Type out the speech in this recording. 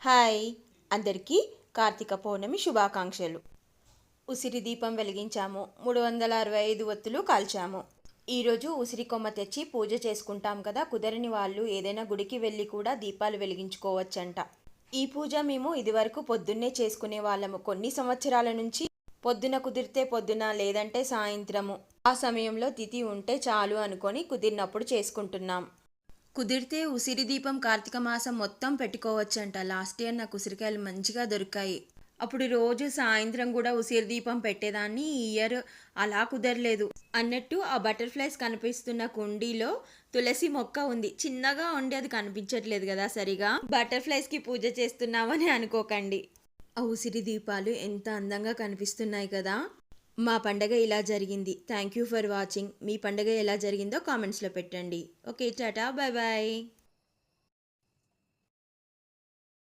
Hi అందరికీ కార్తీక పౌర్ణమి శుభాకాంక్షలు. ఉసిరి దీపం వెలిగించాము, 365 ఒత్తులు కాల్చాము. ఈరోజు ఉసిరి కొమ్మ తెచ్చి పూజ చేసుకుంటాం కదా, కుదరని వాళ్ళు ఏదైనా గుడికి వెళ్ళి కూడా దీపాలు వెలిగించుకోవచ్చంట. ఈ పూజ మేము ఇదివరకు పొద్దున్నే చేసుకునే వాళ్ళము. కొన్ని సంవత్సరాల నుంచి పొద్దున కుదిరితే పొద్దున, లేదంటే సాయంత్రము, ఆ సమయంలో తిథి ఉంటే చాలు అనుకొని కుదిరినప్పుడు చేసుకుంటున్నాం. కుదిరితే ఉసిరి దీపం కార్తీక మాసం మొత్తం పెట్టుకోవచ్చంట. లాస్ట్ ఇయర్ నాకు ఉసిరికాయలు మంచిగా దొరికాయి. అప్పుడు రోజు సాయంత్రం కూడా ఉసిరి దీపం పెట్టేదాన్ని. ఈ ఇయర్ అలా కుదరలేదు. అన్నట్టు ఆ బటర్ఫ్లైస్ కనిపిస్తున్న కుండీలో తులసి మొక్క ఉంది. చిన్నగా ఉండి అది కనిపించట్లేదు కదా సరిగా. బటర్ఫ్లైస్కి పూజ చేస్తున్నామని అనుకోకండి. ఆ ఉసిరి దీపాలు ఎంత అందంగా కనిపిస్తున్నాయి కదా. మా పండగ ఇలా జరిగింది. Thank you for watching. మీ పండగ ఎలా జరిగిందో కామెంట్స్లో పెట్టండి. Okay, tata, bye bye.